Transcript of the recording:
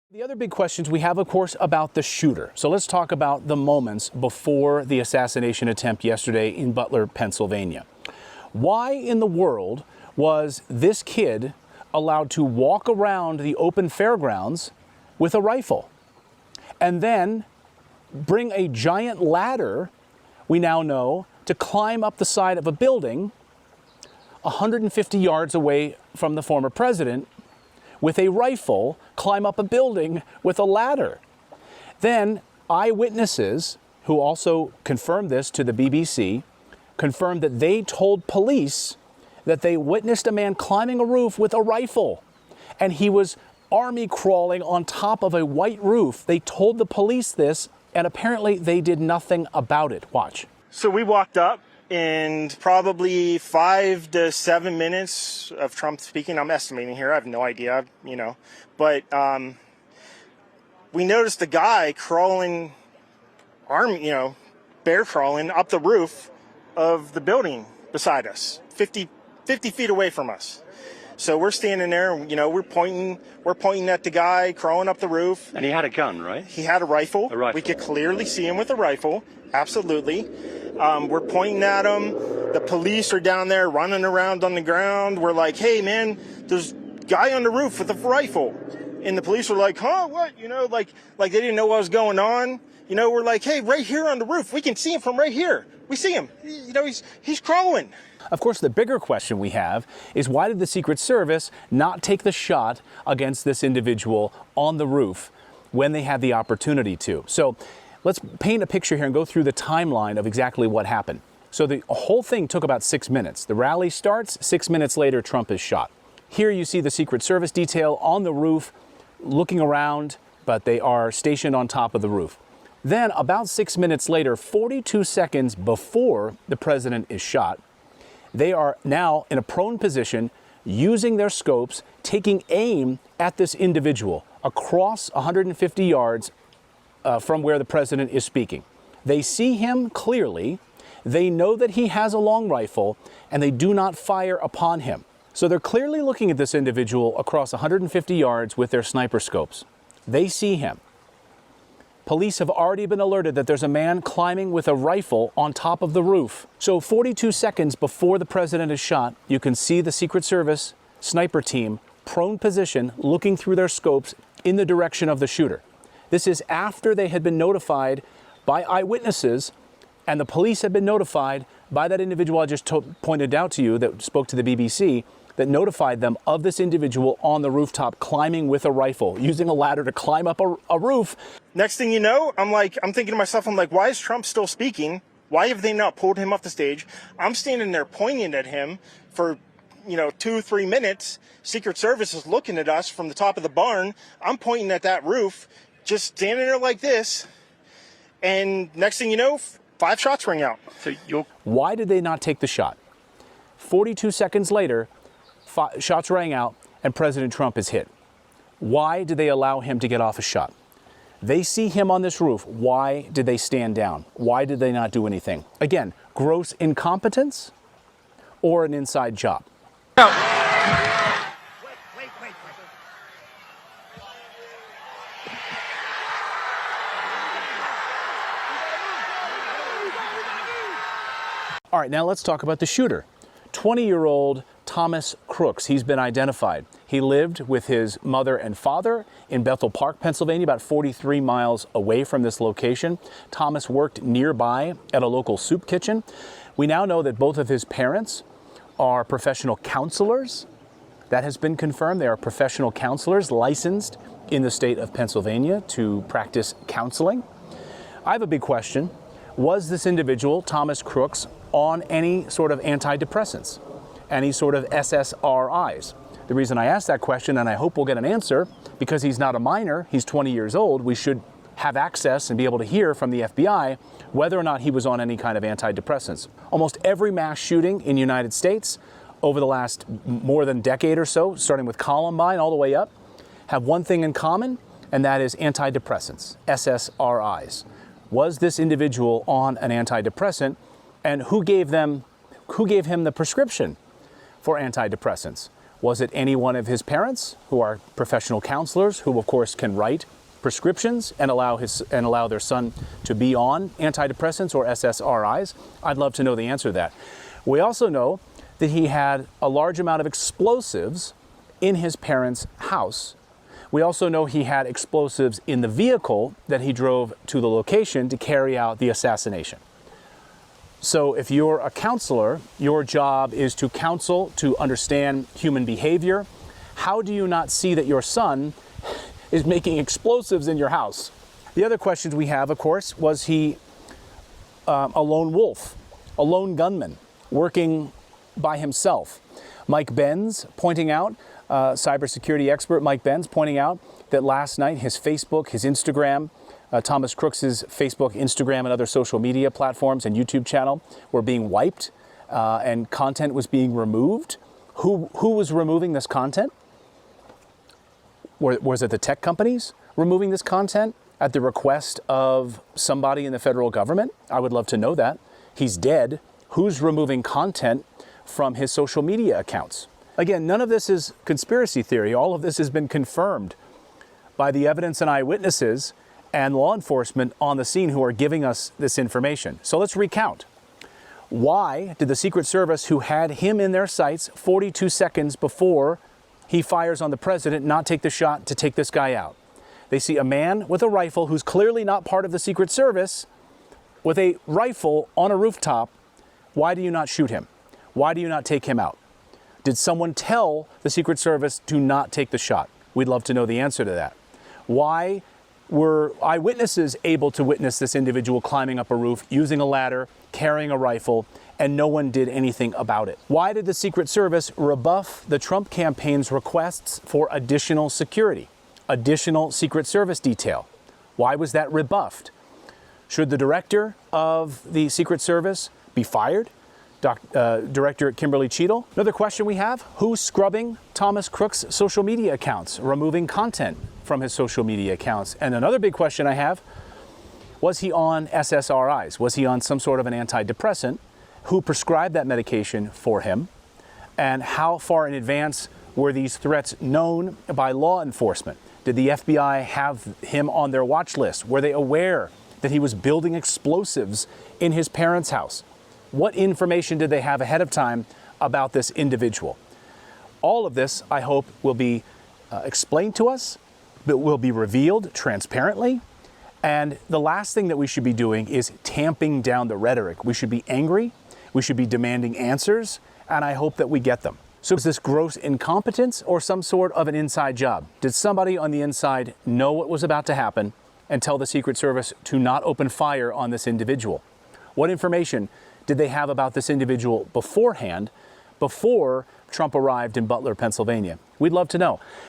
The other big questions we have, of course, about the shooter. So let's talk about the moments before the assassination attempt yesterday in Butler, Pennsylvania. Why in the world was this kid allowed to walk around the open fairgrounds with a rifle and then bring a giant ladder, we now know, to climb up the side of a building 150 yards away from the former president with a rifle, climb up a building with a ladder? Then eyewitnesses, who also confirmed this to the BBC, confirmed that they told police that they witnessed a man climbing a roof with a rifle, and he was army crawling on top of a white roof. They told the police this, and apparently they did nothing about it. Watch. So we walked up, and probably 5 to 7 minutes of Trump speaking, I'm estimating here, I have no idea, but we noticed a guy crawling, bear crawling up the roof of the building beside us, 50 feet away from us. So we're standing there, we're pointing at the guy crawling up the roof. And he had a gun, right? He had a rifle. A rifle. We could clearly see him with a rifle. Absolutely. We're pointing at him. The police are down there running around on the ground. We're like, hey, man, there's a guy on the roof with a rifle. And the police were like, huh, what? Like they didn't know what was going on. We're like, hey, right here on the roof. We can see him from right here. We see him. He's crawling. Of course, the bigger question we have is, why did the Secret Service not take the shot against this individual on the roof when they had the opportunity to? So let's paint a picture here and go through the timeline of exactly what happened. So the whole thing took about 6 minutes. The rally starts, 6 minutes later, Trump is shot. Here you see the Secret Service detail on the roof looking around, but they are stationed on top of the roof. Then about 6 minutes later, 42 seconds before the president is shot, they are now in a prone position, using their scopes, taking aim at this individual across 150 yards from where the president is speaking. They see him clearly, they know that he has a long rifle, and they do not fire upon him. So they're clearly looking at this individual across 150 yards with their sniper scopes. They see him. Police have already been alerted that there's a man climbing with a rifle on top of the roof. So 42 seconds before the president is shot, you can see the Secret Service sniper team prone position, looking through their scopes in the direction of the shooter. This is after they had been notified by eyewitnesses, and the police had been notified by that individual I just pointed out to you that spoke to the BBC, that notified them of this individual on the rooftop climbing with a rifle, using a ladder to climb up a roof. Next thing you know, I'm thinking to myself, why is Trump still speaking? Why have they not pulled him off the stage? I'm standing there pointing at him for 2-3 minutes. Secret Service is looking at us from the top of the barn. I'm pointing at that roof, just standing there like this. And next thing you know, 5 shots ring out. Why did they not take the shot? 42 seconds later, 5 shots rang out and President Trump is hit. Why did they allow him to get off a shot? They see him on this roof. Why did they stand down? Why did they not do anything? Again, gross incompetence or an inside job? No. Wait. All right, now let's talk about the shooter. 20-year-old Thomas Crooks. He's been identified. He lived with his mother and father in Bethel Park, Pennsylvania, about 43 miles away from this location. Thomas worked nearby at a local soup kitchen. We now know that both of his parents are professional counselors. That has been confirmed. They are professional counselors licensed in the state of Pennsylvania to practice counseling. I have a big question. Was this individual, Thomas Crooks, on any sort of antidepressants? Any sort of SSRIs? The reason I ask that question, and I hope we'll get an answer, because he's not a minor, he's 20 years old, we should have access and be able to hear from the FBI whether or not he was on any kind of antidepressants. Almost every mass shooting in the United States over the last more than decade or so, starting with Columbine all the way up, have one thing in common, and that is antidepressants, SSRIs. Was this individual on an antidepressant, and who gave him the prescription for antidepressants? Was it any one of his parents, who are professional counselors, who of course can write prescriptions and allow their son to be on antidepressants or SSRIs? I'd love to know the answer to that. We also know that he had a large amount of explosives in his parents' house. We also know he had explosives in the vehicle that he drove to the location to carry out the assassination. So if you're a counselor, your job is to counsel, to understand human behavior. How do you not see that your son is making explosives in your house? The other questions we have, of course, was he a lone wolf, a lone gunman, working by himself? Mike Benz pointing out, cybersecurity expert Mike Benz pointing out that last night his Facebook, his Instagram, Thomas Crooks's Facebook, Instagram, and other social media platforms and YouTube channel were being wiped and content was being removed. Who was removing this content? Was it the tech companies removing this content at the request of somebody in the federal government? I would love to know that. He's dead. Who's removing content from his social media accounts? Again, none of this is conspiracy theory. All of this has been confirmed by the evidence and eyewitnesses and law enforcement on the scene who are giving us this information. So let's recount. Why did the Secret Service, who had him in their sights 42 seconds before he fires on the president, not take the shot to take this guy out? They see a man with a rifle who's clearly not part of the Secret Service with a rifle on a rooftop. Why do you not shoot him? Why do you not take him out? Did someone tell the Secret Service to not take the shot? We'd love to know the answer to that. Why were eyewitnesses able to witness this individual climbing up a roof, using a ladder, carrying a rifle, and no one did anything about it? Why did the Secret Service rebuff the Trump campaign's requests for additional security, additional Secret Service detail? Why was that rebuffed? Should the director of the Secret Service be fired? Director Kimberly Cheadle. Another question we have, who's scrubbing Thomas Crook's social media accounts, removing content from his social media accounts? And another big question I have, was he on SSRIs? Was he on some sort of an antidepressant? Who prescribed that medication for him? And how far in advance were these threats known by law enforcement? Did the FBI have him on their watch list? Were they aware that he was building explosives in his parents' house? What information did they have ahead of time about this individual? All of this, I hope, will be explained to us, but will be revealed transparently. And the last thing that we should be doing is tamping down the rhetoric. We should be angry. We should be demanding answers. And I hope that we get them. So is this gross incompetence or some sort of an inside job? Did somebody on the inside know what was about to happen and tell the Secret Service to not open fire on this individual? What information did they have about this individual beforehand, before Trump arrived in Butler, Pennsylvania? We'd love to know.